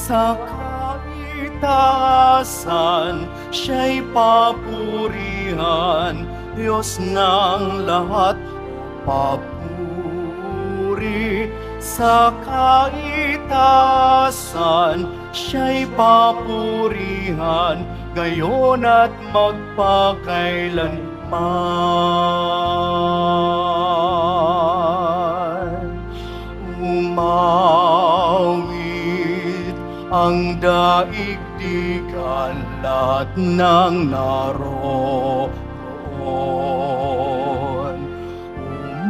sa kaitasan, siya'y papurihan, Diyos ng lahat, papuri sa kaitasan, siya'y papurihan, ngayon at magpakailanman. Umawit ang daigdigan, lahat ng naroon.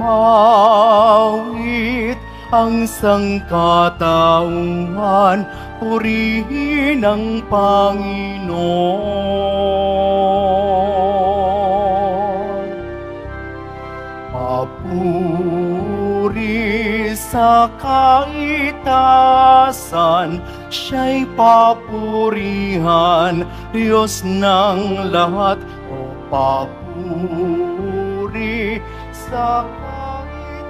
Umawit ang sangkatauhan, purihin ang Panginoon. Papuri sa kaitasan, siya'y papurihan, Diyos ng lahat. O papuri sa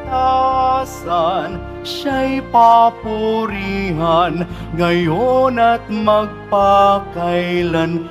kaitasan, siya'y papurihan, ngayon at magpakailanman.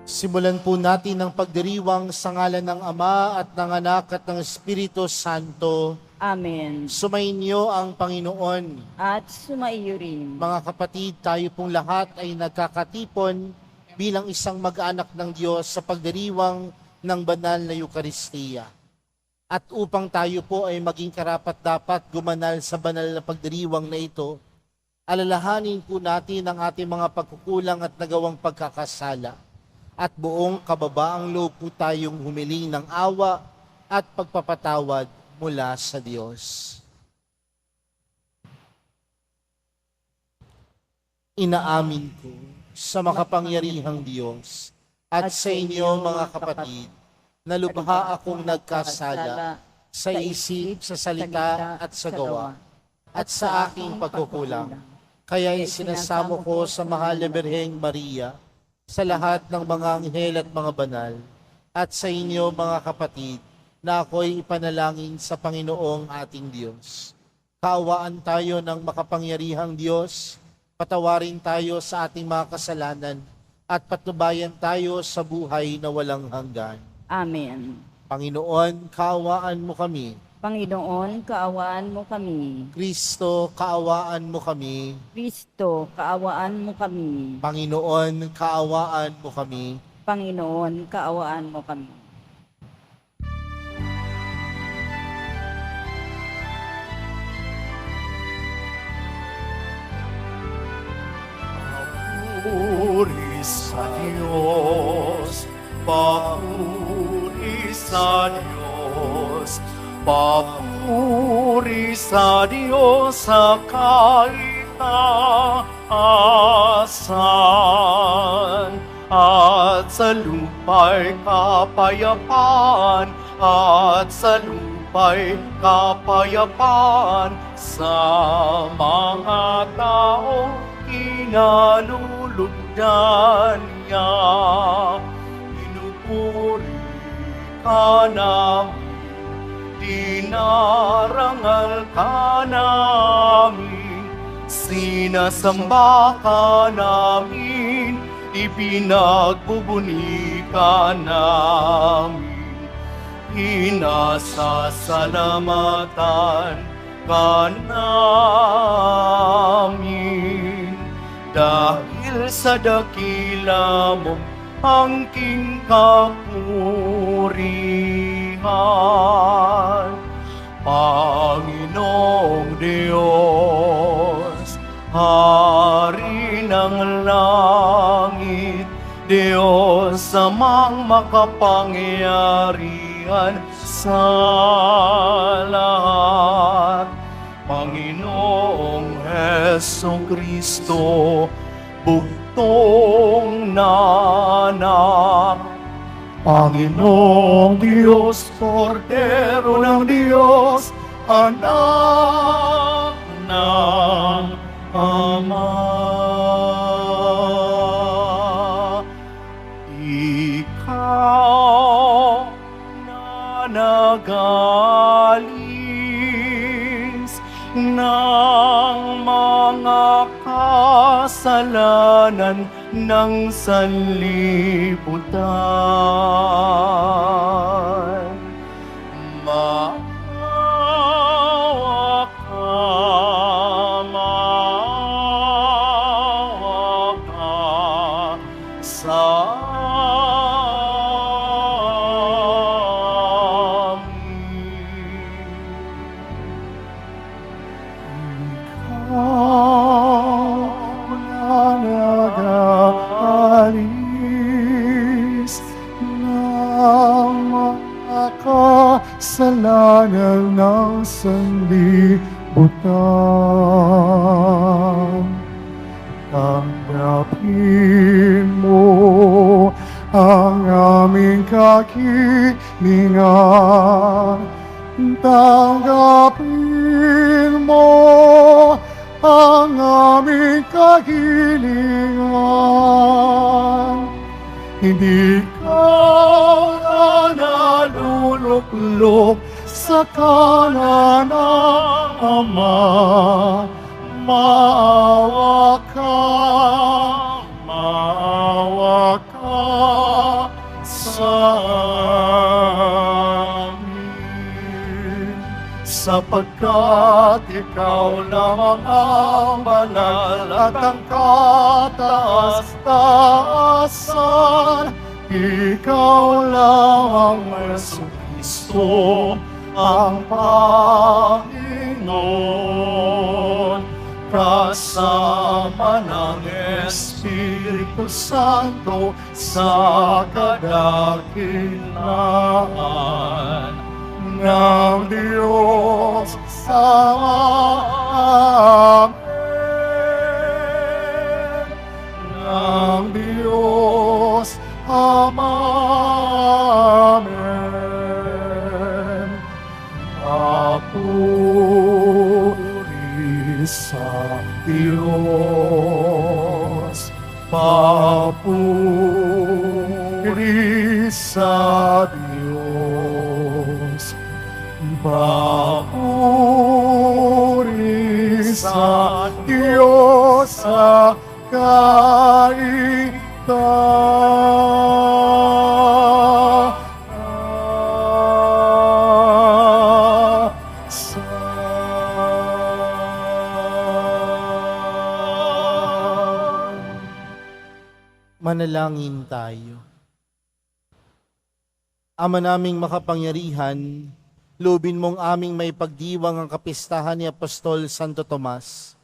Simulan po natin ang pagdiriwang sa ngalan ng Ama at ng Anak at ng Espiritu Santo. Amen. Sumainyo ang Panginoon. At sumaiyo rin. Mga kapatid, tayo pong lahat ay nagkakatipon bilang isang mag-anak ng Diyos sa pagdiriwang ng banal na Eukaristiya. At upang tayo po ay maging karapat-dapat gumanal sa banal na pagdiriwang na ito, alalahanin po natin ang ating mga pagkukulang at nagawang pagkakasala. At buong kababaang loob po tayong humiling ng awa at pagpapatawad mula sa Diyos. Inaamin ko sa makapangyarihang Diyos at sa inyo mga kapatid na lubha akong nagkasala sa isip, sa salita at sa gawa at sa aking pagkukulang. Kaya isinasamo ko sa mahal na Birheng Maria, sa lahat ng mga anghel at mga banal, at sa inyo mga kapatid, na ako'y ipanalangin sa Panginoong ating Diyos. Kaawaan tayo ng makapangyarihang Diyos, patawarin tayo sa ating mga kasalanan, at patnubayan tayo sa buhay na walang hanggan. Amen. Panginoon, kaawaan mo kami. Panginoon, kaawaan mo kami. Kristo, kaawaan mo kami. Kristo, kaawaan mo kami. Panginoon, kaawaan mo kami. Panginoon, kaawaan mo kami. Papuri sa Diyos, papuri sa Diyos, papuri sa Diyos sa kaitaasan, at sa lupa'y kapayapaan, at sa lupa'y kapayapaan sa mga taong kinalulugdan niya. Pinupuri ka namin, dinarangal ka namin, sinasamba ka namin, ipinagbubuni ka namin, pinasasalamatan ka namin. Dahil sa dakila mong angking kapurihan, Panginoong Diyos, Hari ng langit, Diyos amang makapangyarihan sa lahat, Panginoong Hesukristo, bugtong na anak, Panginoong Diyos, Kordero ng Diyos, anak ng Ama. Ikaw na nagaling ang mga kasalanan ng sanlibutan. Maawa ka, maawa ka sa nag-aalis ng mga kasalanan ng sanlibutan. Tanggapin mo ang aming kahilingan. Tanggapin mo ang aming kahilingan. Hindi ka na naluluklok sa kanan ng Ama. Maawa ka sa amin, sapagkat ikaw lamang ang banal at ang kataas-taasan. Ikaw lamang Jesucristo, ang Panginoon, kasama ng Espiritu Santo sa kadakilaan ng Diyos sama. Amen. Ng Diyos Ama. Amen. Papuri sa Diyos, papuri sa Diyos, papuri sa Diyos sa Manalangin tayo. Ama naming makapangyarihan, lubin mong aming may pagdiwang ang kapistahan ni Apostol Santo Tomas,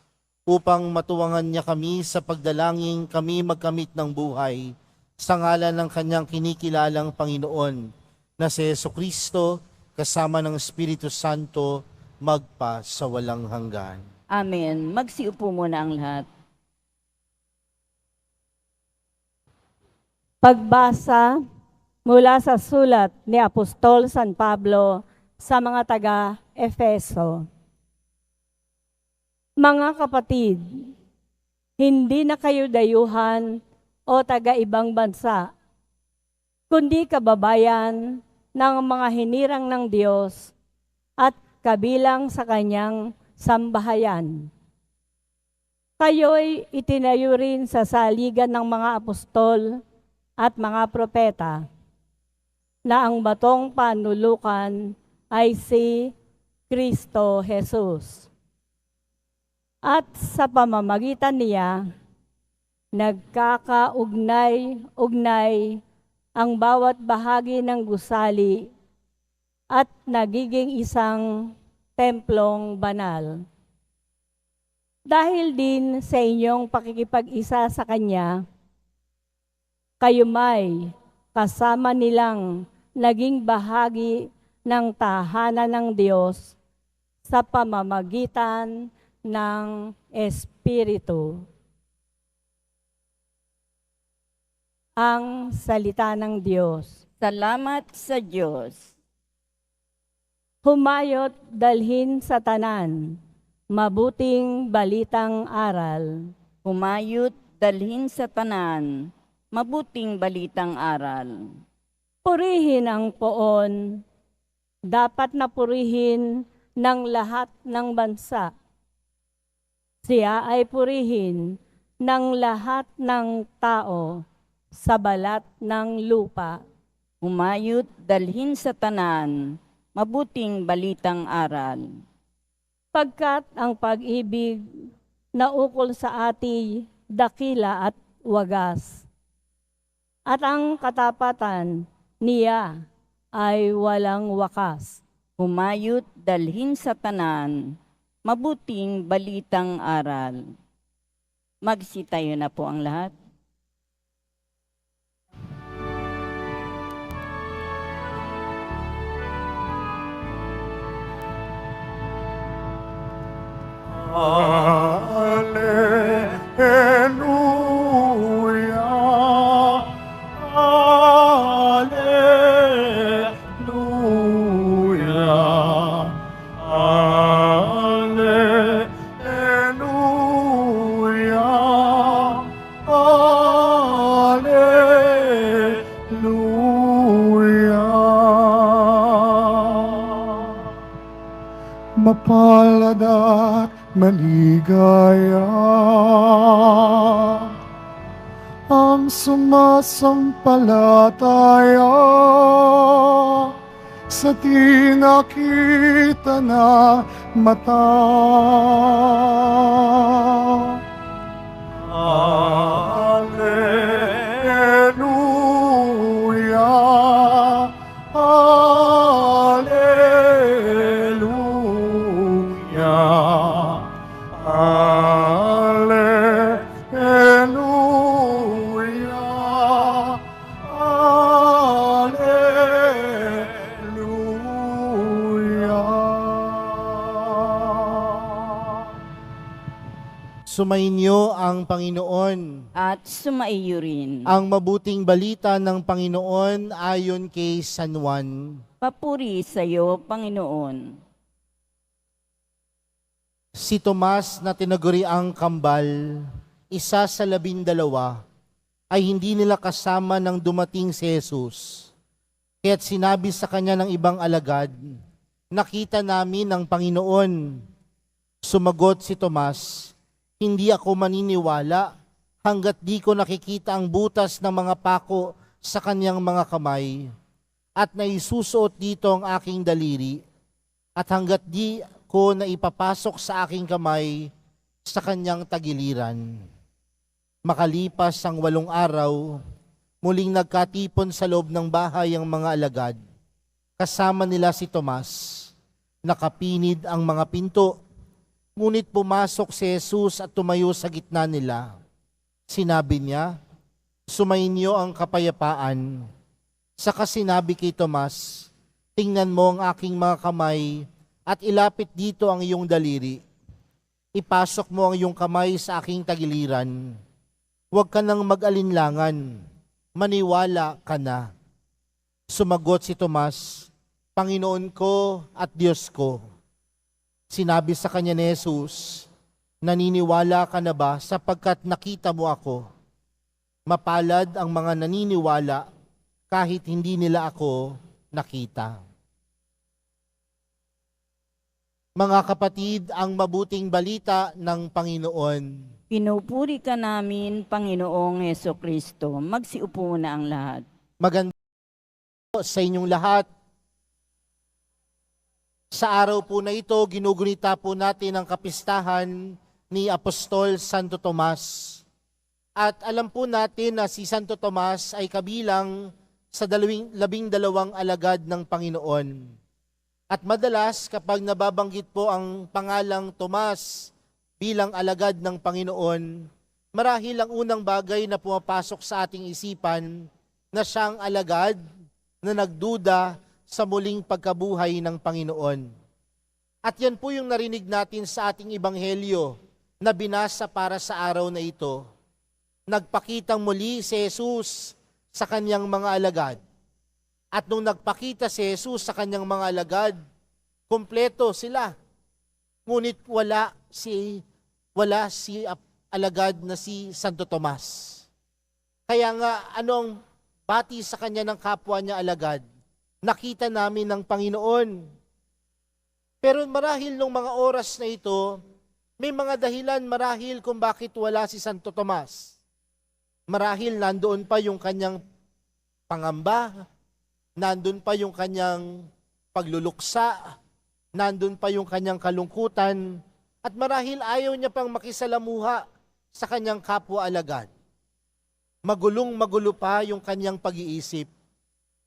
upang matuwangan niya kami sa pagdalangin kami magkamit ng buhay, sa ngalan ng kanyang kinikilalang Panginoon, na si Jesucristo, kasama ng Espiritu Santo, magpa sa walang hanggan. Amen. Magsiupo muna ang lahat. Pagbasa mula sa sulat ni Apostol San Pablo sa mga taga-Efeso. Mga kapatid, hindi na kayo dayuhan o taga-ibang bansa, kundi kababayan ng mga hinirang ng Diyos at kabilang sa kanyang sambahayan. Kayo'y itinayo rin sa saligan ng mga apostol at mga propeta, na ang batong panulukan ay si Kristo Jesus. At sa pamamagitan niya, nagkakaugnay-ugnay ang bawat bahagi ng gusali at nagiging isang templong banal. Dahil din sa inyong pakikipag-isa sa Kanya, kayo may kasama nilang naging bahagi ng tahanan ng Diyos sa pamamagitan ng Espiritu. Ang salita ng Diyos. Salamat sa Diyos. Humayot dalhin sa tanan, mabuting balitang aral. Humayot dalhin sa tanan, mabuting balitang aral. Purihin ang poon, dapat na purihin ng lahat ng bansa. Siya ay purihin ng lahat ng tao sa balat ng lupa. Humayot dalhin sa tanan, mabuting balitang aral. Pagkat ang pag-ibig na ukol sa ati dakila at wagas. At ang katapatan niya ay walang wakas. Humayot dalhin sa tanan, mabuting balitang aral. Magsitayo na po ang lahat. Alleluia, Alleluia, Alleluia, Alleluia. Mapalad at maligaya ang sumasampalataya sa di nakita na mata. Alleluia, Alleluia, Alleluia, Alleluia. Sumainyo ang Panginoon. At sumaiyo rin. Ang mabuting balita ng Panginoon ayon kay San Juan. Papuri sa iyo, Panginoon. Si Tomas na tinaguriang kambal, isa sa 12, ay hindi nila kasama nang dumating si Jesus. Kaya't sinabi sa kanya ng ibang alagad, "Nakita namin ang Panginoon." Sumagot si Tomas, "Hindi ako maniniwala hanggat di ko nakikita ang butas ng mga pako sa kanyang mga kamay at naisusuot dito ang aking daliri at hanggat di ko na ipapasok sa aking kamay sa kanyang tagiliran." Makalipas ang 8 araw, muling nagkatipon sa loob ng bahay ang mga alagad. Kasama nila si Tomas. Nakapinid ang mga pinto, ngunit pumasok si Jesus at tumayo sa gitna nila. Sinabi niya, "Sumainyo ang kapayapaan." Saka sinabi kay Tomas, "Tingnan mo ang aking mga kamay at ilapit dito ang iyong daliri. Ipasok mo ang iyong kamay sa aking tagiliran. Huwag ka nang mag-alinlangan, maniwala ka na." Sumagot si Tomas, "Panginoon ko at Diyos ko." Sinabi sa kanya ni Jesus, "Naniniwala ka na ba sapagkat nakita mo ako? Mapalad ang mga naniniwala kahit hindi nila ako nakita." Mga kapatid, ang mabuting balita ng Panginoon. Pinupuri ka namin, Panginoong Hesukristo. Magsiupo na ang lahat. Maganda po sa inyong lahat. Sa araw po na ito, ginugunita po natin ang kapistahan ni Apostol Santo Tomas. At alam po natin na si Santo Tomas ay kabilang sa 12 alagad ng Panginoon. At madalas kapag nababanggit po ang pangalang Tomas bilang alagad ng Panginoon, marahil ang unang bagay na pumapasok sa ating isipan na siyang alagad na nagduda sa muling pagkabuhay ng Panginoon. At yan po yung narinig natin sa ating ebanghelyo na binasa para sa araw na ito. Nagpakitang muli si Jesus sa kanyang mga alagad. At nung nagpakita si Jesus sa kanyang mga alagad, kumpleto sila. Ngunit wala si alagad na si Santo Tomas. Kaya nga, anong bati sa kanya ng kapwa niya alagad? Nakita namin ng Panginoon. Pero marahil nung mga oras na ito, May mga dahilan marahil kung bakit wala si Santo Tomas. Marahil nandoon pa yung kanyang pangamba, nandun pa yung kanyang pagluluksa, nandun pa yung kanyang kalungkutan, at marahil ayaw niya pang makisalamuha sa kanyang kapwa-alagad. Magulong-magulo pa yung kanyang pag-iisip,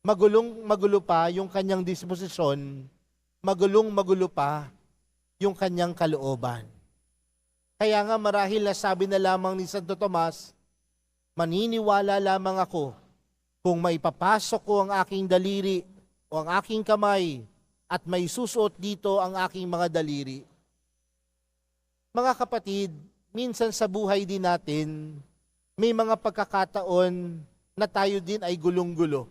magulong-magulo pa yung kanyang disposisyon, magulong-magulo pa yung kanyang kalooban. Kaya nga marahil nasabi na lamang ni Santo Tomas, maniniwala lamang ako kung maipapasok ko ang aking daliri o ang aking kamay at may susuot dito ang aking mga daliri. Mga kapatid, minsan sa buhay din natin, may mga pagkakataon na tayo din ay gulong-gulo.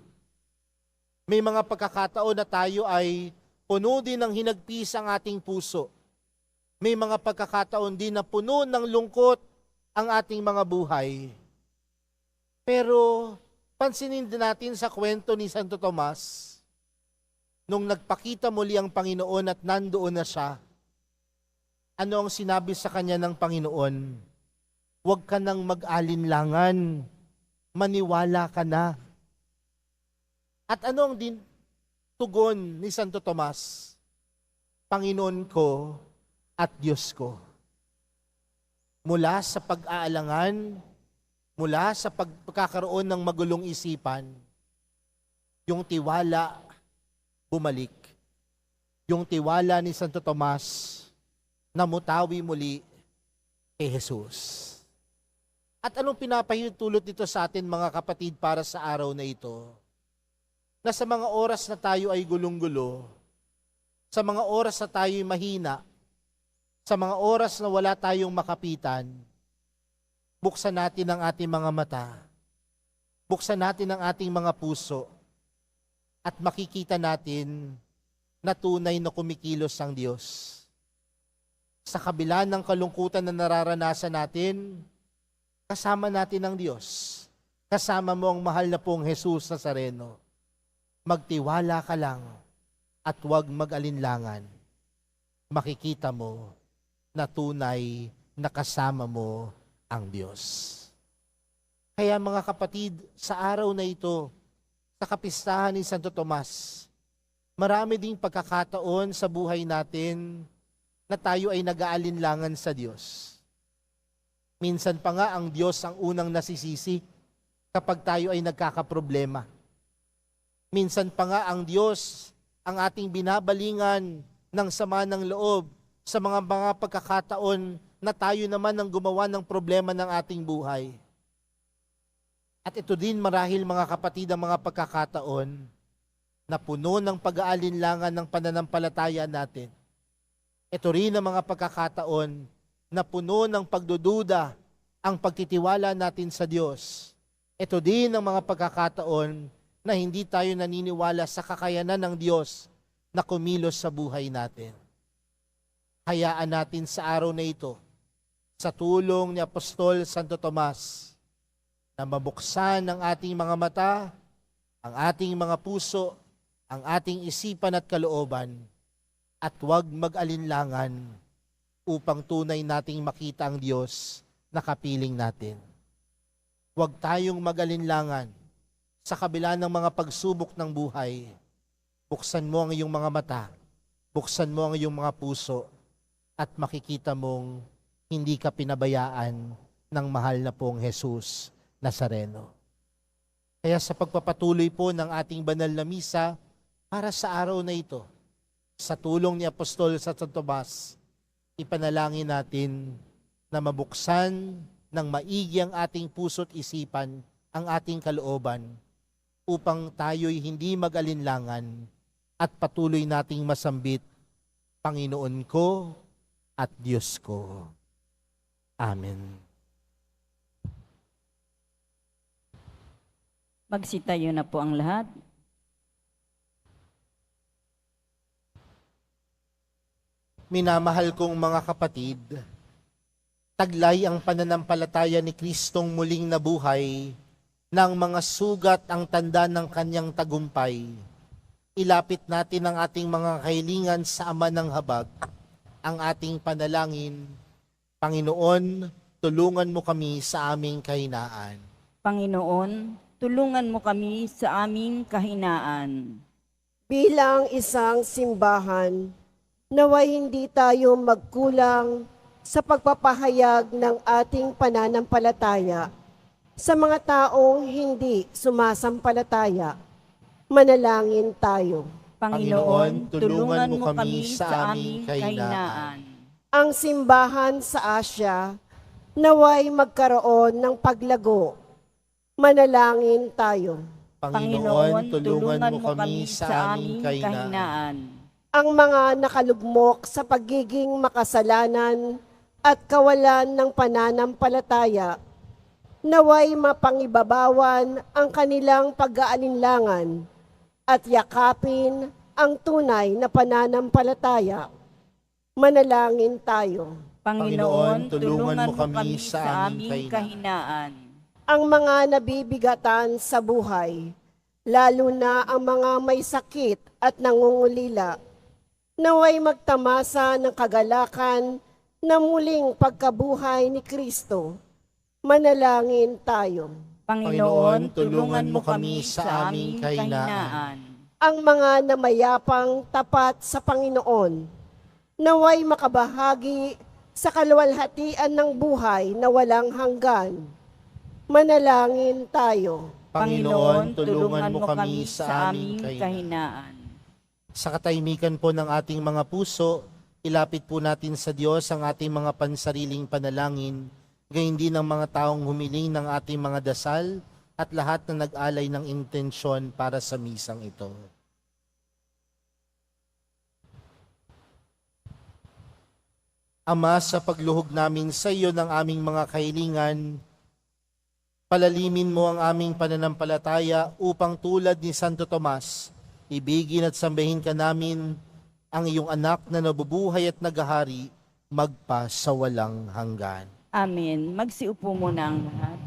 May mga pagkakataon na tayo ay puno din ng hinagpis ang ating puso. May mga pagkakataon din na puno ng lungkot ang ating mga buhay. Pero pansinin din natin sa kwento ni Santo Tomas, nung nagpakita muli ang Panginoon at nandoon na siya, ano ang sinabi sa kanya ng Panginoon? Huwag ka nang mag-alinlangan, maniwala ka na. At ano ang tugon ni Santo Tomas? Panginoon ko at Diyos ko. Mula sa pag-aalangan, mula sa pagkakaroon ng magulong isipan, yung tiwala bumalik. Yung tiwala ni Santo Tomas namutawi muli kay Jesus. At anong pinapahintulot nito sa atin mga kapatid para sa araw na ito? Na sa mga oras na tayo ay gulong-gulo, sa mga oras na tayo ay mahina, sa mga oras na wala tayong makapitan, buksan natin ang ating mga mata, buksan natin ang ating mga puso, at makikita natin na tunay na kumikilos ang Diyos. Sa kabila ng kalungkutan na nararanasan natin, kasama natin ang Diyos. Kasama mo ang mahal na pong Jesus Nazareno. Magtiwala ka lang at huwag mag-alinlangan. Makikita mo na tunay na kasama mo ang Diyos. Kaya mga kapatid, sa araw na ito, sa kapistahan ni Santo Tomas, marami ding pagkakataon sa buhay natin na tayo ay nag-aalinlangan sa Diyos. Minsan pa nga ang Diyos ang unang nasisisi kapag tayo ay nagkakaproblema. Minsan pa nga ang Diyos ang ating binabalingan ng sama ng loob sa mga pagkakataon na tayo naman ang gumawa ng problema ng ating buhay. At ito din marahil mga kapatid ang mga pagkakataon na puno ng pag-aalinlangan ng pananampalataya natin. Ito rin ang mga pagkakataon na puno ng pagdududa ang pagtitiwala natin sa Diyos. Ito din ang mga pagkakataon na hindi tayo naniniwala sa kakayanan ng Diyos na kumilos sa buhay natin. Hayaan natin sa araw na ito, sa tulong ni Apostol Santo Tomas, na mabuksan ang ating mga mata, ang ating mga puso, ang ating isipan at kalooban, at huwag mag-alinlangan upang tunay nating makita ang Diyos na kapiling natin. Huwag tayong mag-alinlangan sa kabila ng mga pagsubok ng buhay. Buksan mo ang iyong mga mata, buksan mo ang iyong mga puso, at makikita mong hindi ka pinabayaan ng mahal na pong Jesus Nazareno. Kaya sa pagpapatuloy po ng ating banal na misa, para sa araw na ito, sa tulong ni Apostol Santo Tomas, ipanalangin natin na mabuksan ng maigi ang ating puso't isipan, ang ating kalooban, upang tayo'y hindi mag-alinlangan at patuloy nating masambit, Panginoon ko at Diyos ko. Amen. Magsitayo na po ang lahat. Minamahal kong mga kapatid, taglay ang pananampalataya ni Kristong muling nabuhay ng mga sugat ang tanda ng kanyang tagumpay. Ilapit natin ang ating mga kahilingan sa Ama ng Habag, ang ating panalangin Panginoon, tulungan mo kami sa aming kahinaan. Panginoon, tulungan mo kami sa aming kahinaan. Bilang isang simbahan, naway hindi tayo magkulang sa pagpapahayag ng ating pananampalataya sa mga taong hindi sumasampalataya. Manalangin tayo. Panginoon, tulungan mo kami sa aming kahinaan. Ang simbahan sa Asya, naway magkaroon ng paglago. Manalangin tayo. Panginoon, tulungan mo kami sa aming kahinaan. Ang mga nakalugmok sa pagiging makasalanan at kawalan ng pananampalataya, naway mapangibabawan ang kanilang pag-aalinlangan at yakapin ang tunay na pananampalataya. Manalangin tayo. Panginoon, tulungan mo kami sa aming kahinaan. Ang mga nabibigatan sa buhay, lalo na ang mga may sakit at nangungulila, naway magtamasa ng kagalakan na muling pagkabuhay ni Kristo. Manalangin tayo. Panginoon, tulungan mo kami sa aming kahinaan. Ang mga namayapang tapat sa Panginoon, naway makabahagi sa kaluwalhatian ng buhay na walang hanggan. Manalangin tayo. Panginoon, tulungan mo kami sa aming kahinaan. Sa katahimikan po ng ating mga puso, ilapit po natin sa Diyos ang ating mga pansariling panalangin, gayon din ang mga taong humiling ng ating mga dasal at lahat na nag-alay ng intensyon para sa misang ito. Ama, sa pagluhog namin sa iyo ng aming mga kahilingan, palalimin mo ang aming pananampalataya upang tulad ni Santo Tomas, ibigin at sambahin ka namin ang iyong anak na nabubuhay at naghahari magpa sa walang hanggan. Amen. Magsiupo muna ang lahat.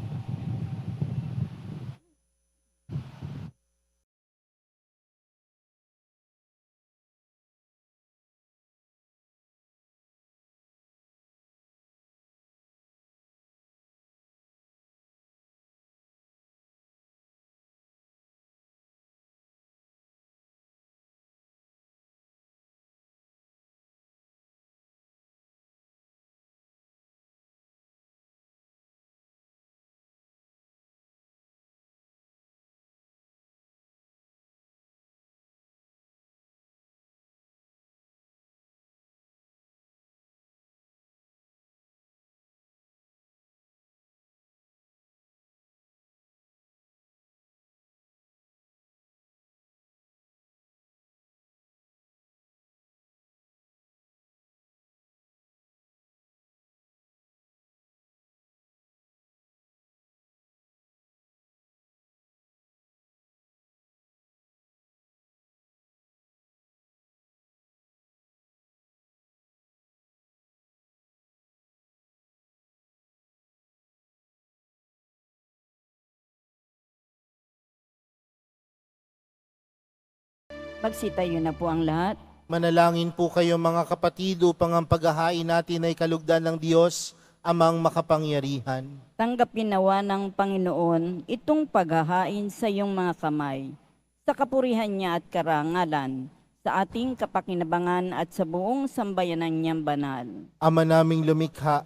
Magsitayo na po ang lahat. Manalangin po kayo mga kapatid upang ang paghahain natin ay kalugdan ng Diyos, amang makapangyarihan. Tanggapin nawa ng Panginoon itong paghahain sa iyong mga kamay, sa kapurihan niya at karangalan, sa ating kapakinabangan at sa buong sambayanan niyang banal. Ama naming lumikha,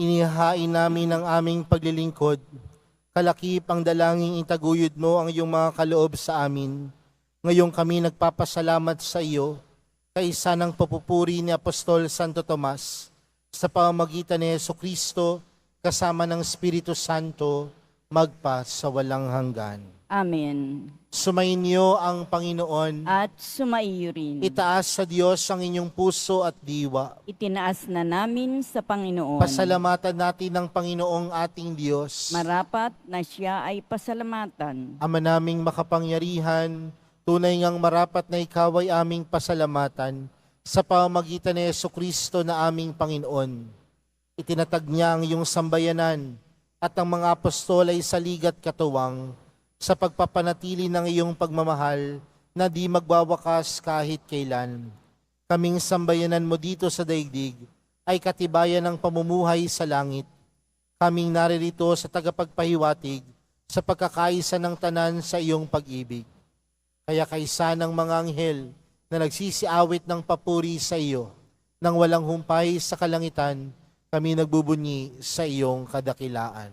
inihahain namin ang aming paglilingkod. Kalakip ang dalangin itaguyod mo ang iyong mga kaloob sa amin. Ngayon kami nagpapasalamat sa iyo, kaisa ng papupuri ni Apostol Santo Tomas, sa pamamagitan ni Jesucristo, kasama ng Espiritu Santo, magpa sa walang hanggan. Amen. Sumainyo ang Panginoon. At sumaiyo rin. Itaas sa Diyos ang inyong puso at diwa. Itinaas na namin sa Panginoon. Pasalamatan natin ng Panginoong ating Diyos. Marapat na siya ay pasalamatan. Ama naming makapangyarihan, tunay ngang marapat na ikaw ay aming pasalamatan sa pamamagitan ni Jesucristo na aming Panginoon. Itinatag niya ang iyong sambayanan at ang mga apostol ay saligat katuwang sa pagpapanatili ng iyong pagmamahal na di magwawakas kahit kailan. Kaming sambayanan mo dito sa daigdig, ay katibayan ng pamumuhay sa langit. Kaming naririto sa tagapagpahiwatig sa pagkakaisa ng tanan sa iyong pag-ibig. Kaya kaisa ng mga anghel na nagsisiawit ng papuri sa iyo, nang walang humpay sa kalangitan, kami nagbubunyi sa iyong kadakilaan.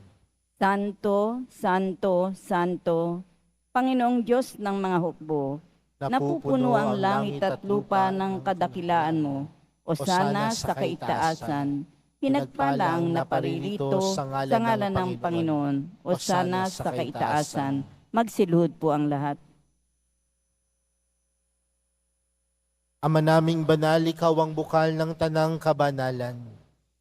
Santo, Santo, Santo, Panginoong Diyos ng mga hukbo, napupuno ang langit at lupa ng kadakilaan mo. Osana sa kaitaasan, pinagpala ang naparirito sa ngalan ng Panginoon. Osana sa kaitaasan, magsiluhod po ang lahat. Ama naming banal, ikaw ang bukal ng tanang kabanalan.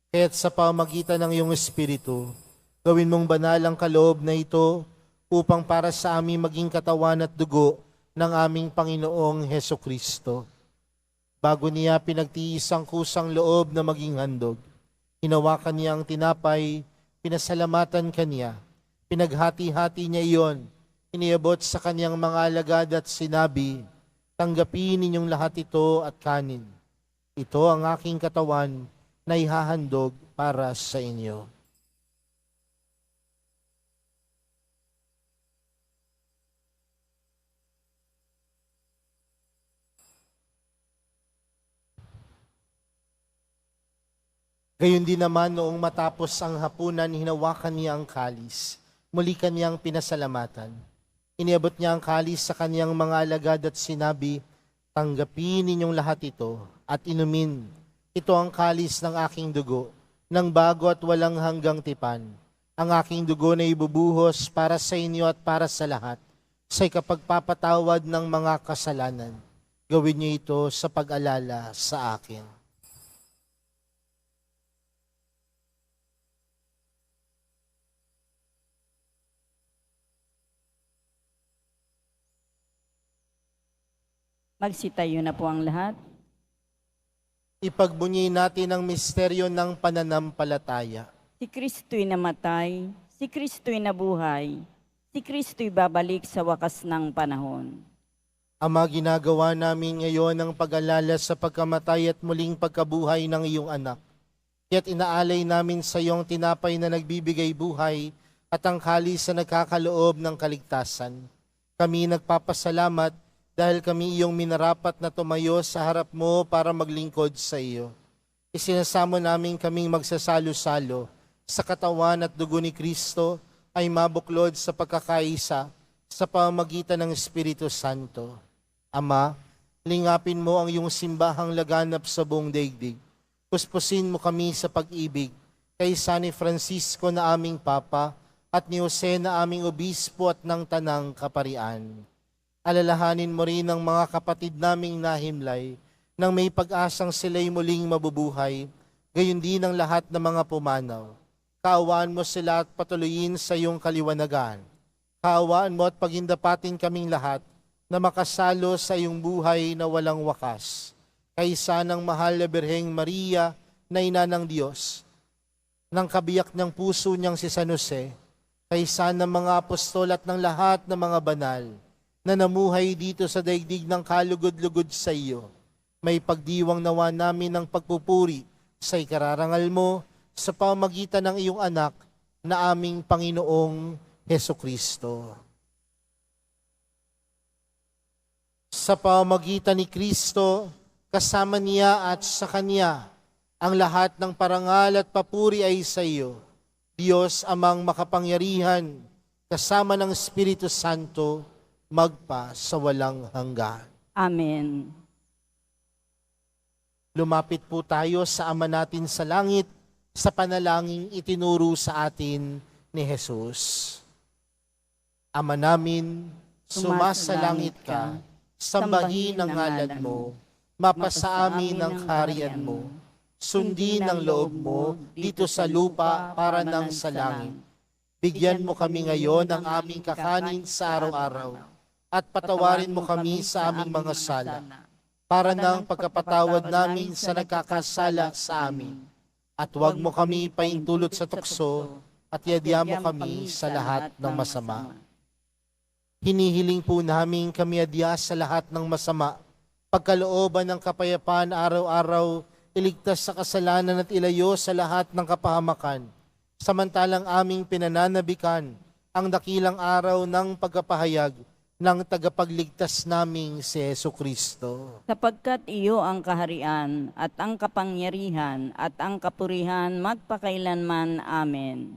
Kaya't sa pamagitan ng iyong Espiritu, gawin mong banal ang kaloob na ito upang para sa aming maging katawan at dugo ng aming Panginoong Hesukristo. Bago niya pinagtiis ang kusang loob na maging handog, hinawakan niya ang tinapay, pinasalamatan kaniya, pinaghati-hati niya iyon, iniabot sa kaniyang mga alagad at sinabi, tanggapin ninyong lahat ito at kanin. Ito ang aking katawan na ihahandog para sa inyo. Gayon din naman noong matapos ang hapunan, hinawakan niya ang kalis. Muli kaniyang pinasalamatan. Iniabot niya ang kalis sa kaniyang mga alagad at sinabi, tanggapin ninyong lahat ito at inumin. Ito ang kalis ng aking dugo, ng bago at walang hanggang tipan. Ang aking dugo na ibubuhos para sa inyo at para sa lahat, sa ikapagpapatawad ng mga kasalanan. Gawin niyo ito sa pag-alala sa akin. Magsitayo na po ang lahat. Ipagbunyi natin ang misteryo ng pananampalataya. Si Kristo'y namatay, si Kristo'y nabuhay, si Kristo'y babalik sa wakas ng panahon. Ama, ginagawa namin ngayon ang pag-alala sa pagkamatay at muling pagkabuhay ng iyong anak. Kaya't inaalay namin sa iyong tinapay na nagbibigay buhay at ang kalis na nagkakaloob ng kaligtasan. Kami nagpapasalamat dahil kami iyong minarapat na tumayo sa harap mo para maglingkod sa iyo. Isinasamo namin kaming magsasalo-salo sa katawan at dugo ni Kristo ay mabuklod sa pagkakaisa sa pamamagitan ng Espiritu Santo. Ama, lingapin mo ang iyong simbahang laganap sa buong daigdig. Puspusin mo kami sa pag-ibig kay San Francisco na aming Papa at ni Jose na aming Obispo at ng Tanang Kaparian. Alalahanin mo rin ang mga kapatid naming nahimlay nang may pag-asang sila'y muling mabubuhay, gayon din ang lahat ng mga pumanaw. Kaawaan mo sila at patuloyin sa iyong kaliwanagan. Kaawaan mo at pagindapatin kaming lahat na makasalo sa iyong buhay na walang wakas. Kaysa ng mahal na Birheng Maria na ina ng Diyos, ng kabiyak ng puso niyang si San Jose, kaysa ng mga apostol at ng lahat ng mga banal, na namuhay dito sa daigdig ng kalugod-lugod sa iyo. May pagdiwang nawa namin ng pagpupuri sa ikararangal mo sa pamamagitan ng iyong anak na aming Panginoong Hesukristo. Sa pamamagitan ni Kristo, kasama niya at sa Kanya, ang lahat ng parangal at papuri ay sa iyo, Diyos amang makapangyarihan, kasama ng Espiritu Santo, magpa sa walang hanggan. Amen. Lumapit po tayo sa Ama natin sa langit sa panalangin itinuro sa atin ni Jesus. Ama namin, sumasalangit ka, sambahin ang ngalan mo, mapasa amin ang kaharian mo, sundin ang loob mo dito sa lupa para nang sa langit. Bigyan mo kami ngayon ng aming kakanin sa araw-araw, at patawarin mo kami sa aming mga sala, para ng pagkapatawad namin sa nagkakasala sa amin. At huwag mo kami paintulot sa tukso, at yadya mo kami sa lahat ng masama. Hinihiling po namin kami adya sa lahat ng masama, pagkalooban ng kapayapaan araw-araw, iligtas sa kasalanan at ilayo sa lahat ng kapahamakan. Samantalang aming pinananabikan ang dakilang araw ng pagkapahayag ng tagapagligtas naming si Jesucristo. Sapagkat iyo ang kaharian at ang kapangyarihan at ang kapurihan magpakailanman. Amen.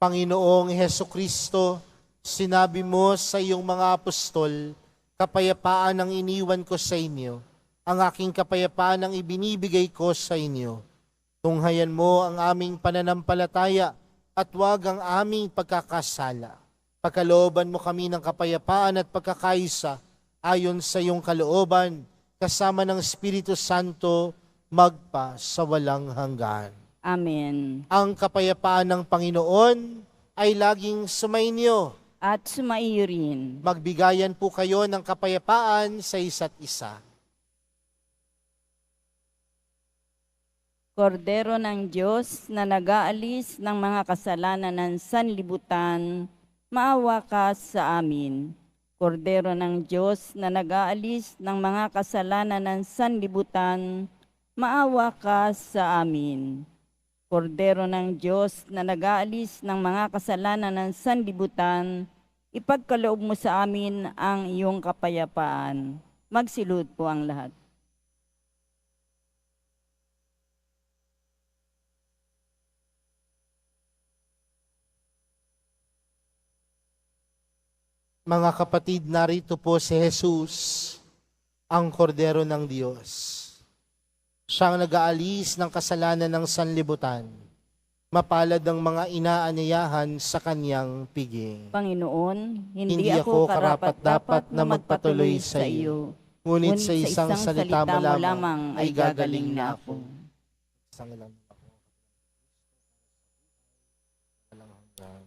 Panginoong Jesucristo, sinabi mo sa iyong mga apostol, kapayapaan ang iniwan ko sa inyo, ang aking kapayapaan ang ibinibigay ko sa inyo. Tunghayan mo ang aming pananampalataya at huwag ang aming pagkakasala. Pagkalooban mo kami ng kapayapaan at pagkakaisa ayon sa iyong kalooban, kasama ng Espiritu Santo, magpa sa walang hanggan. Amen. Ang kapayapaan ng Panginoon ay laging sumainyo. At sumaiyo rin. Magbigayan po kayo ng kapayapaan sa isa't isa. Kordero ng Diyos na nag-aalis ng mga kasalanan ng sanlibutan, maawa ka sa amin. Kordero ng Diyos na nag-aalis ng mga kasalanan ng sanlibutan, maawa ka sa amin. Kordero ng Diyos na nag-aalis ng mga kasalanan ng sanlibutan, ipagkaloob mo sa amin ang iyong kapayapaan. Magsilud po ang lahat. Mga kapatid, narito po si Jesus, ang kordero ng Diyos. Siyang nag-aalis ng kasalanan ng sanlibutan. Mapalad ang mga inaanyayahan sa kanyang piging. Panginoon, hindi ako karapat-dapat na magpatuloy sa iyo. Ngunit sa isang salita mo lamang ay gagaling na ako. Isang lang ako. Walang hanggan.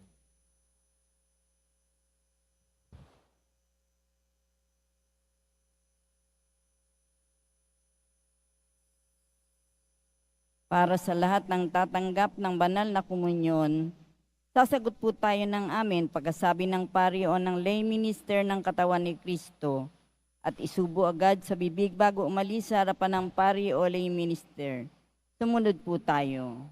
Para sa lahat ng tatanggap ng banal na komunyon, sasagot po tayo ng amen pagkasabi ng pari o ng lay minister ng katawan ni Kristo at isubo agad sa bibig bago umalis sa harapan ng pari o lay minister. Sumunod po tayo.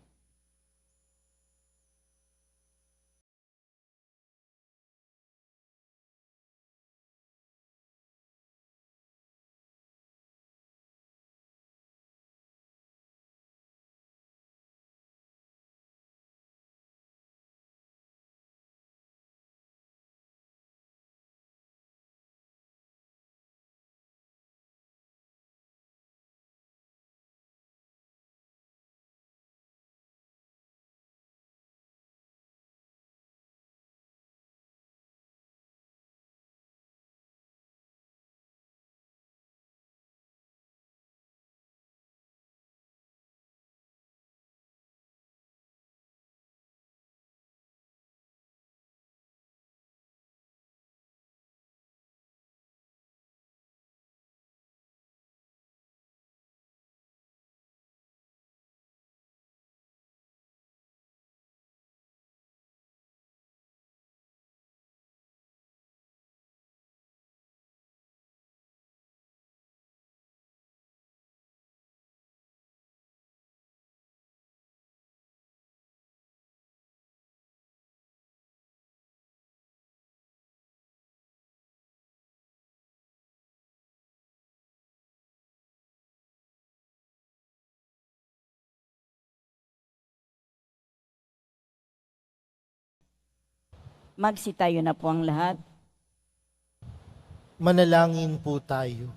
Magsitayo na po ang lahat. Manalangin po tayo.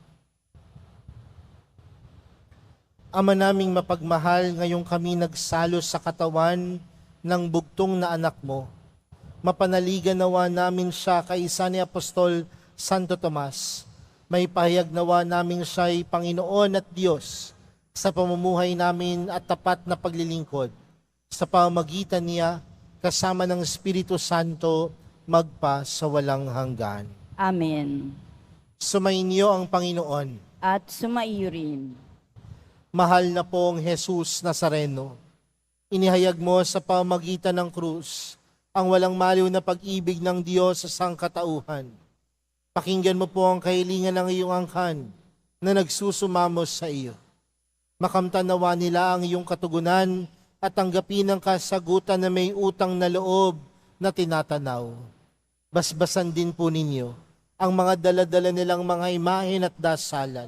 Ama naming mapagmahal, ngayong kami nagsalo sa katawan ng bugtong na anak mo. Mapanaligan nawa namin siya kaisa ni Apostol Santo Tomas. May pahayag nawa namin siya'y Panginoon at Diyos sa pamumuhay namin at tapat na paglilingkod. Sa pamamagitan niya, kasama ng Espiritu Santo, magpa sa walang hanggan. Amen. Sumainyo ang Panginoon. At sumaiyo rin. Mahal na pong Jesus Nazareno, inihayag mo sa pamamagitan ng krus ang walang maliw na pag-ibig ng Diyos sa sangkatauhan. Pakinggan mo po ang kahilingan ng iyong angkan na nagsusumamo sa iyo. Makamtan nawa nila ang iyong katugunan at tanggapin ang kasagutan na may utang na loob na tinatanaw. Basbasan din po ninyo ang mga dala-dala nilang mga imahen at dasalan.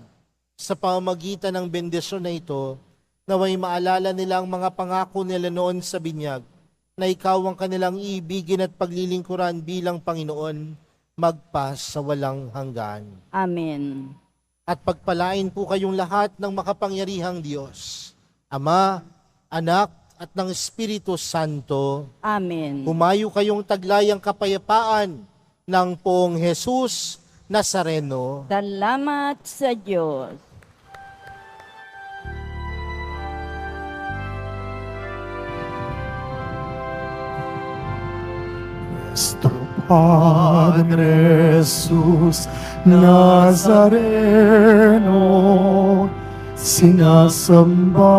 Sa pamamagitan ng bendisyon na ito, naway maalala nila ang mga pangako nila noon sa binyag, na ikaw ang kanilang iibigin at paglilingkuran bilang Panginoon, magpas sa walang hanggan. Amen. At pagpalain po kayong lahat ng makapangyarihang Diyos, Ama, Anak, at ng Espiritu Santo. Amen. Humayo kayong taglayang kapayapaan ng Poong Jesus Nazareno. Salamat sa Diyos. Nuestro Padre Jesús Nazareno, sinasamba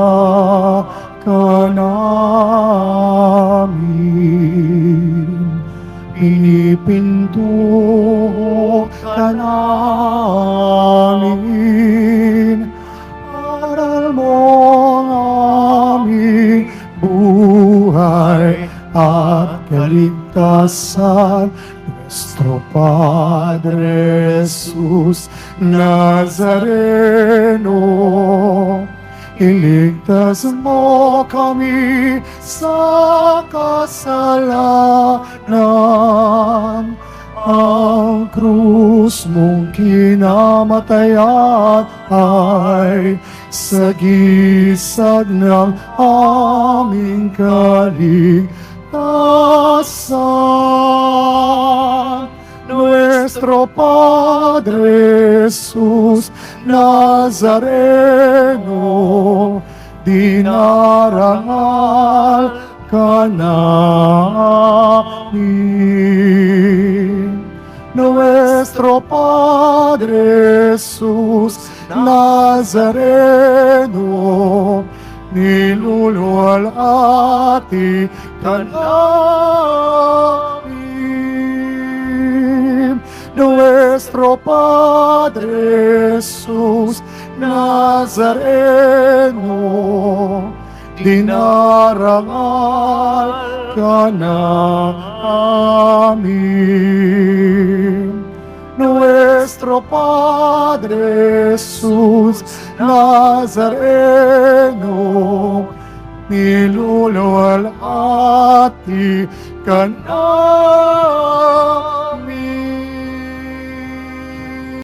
ka namin, pinipinto ka namin, aral mo ang aming buhay at kaligtasan. Nuestro Padre Jesús Nazareno, iligtas mo kami sa kasalanan. Ang krus mong kinamatayan ay sagisag ng aming kaligtasan. Nuestro Padre Jesús Nazareno, dinarangal ka namin. Nuestro Padre Jesús Nazareno, niluluwalhati ka namin. Nuestro Padre Jesús Nazareno, dinarangal ka namin. Nuestro Padre Jesús Nazareno, niluluwalhati ka namin.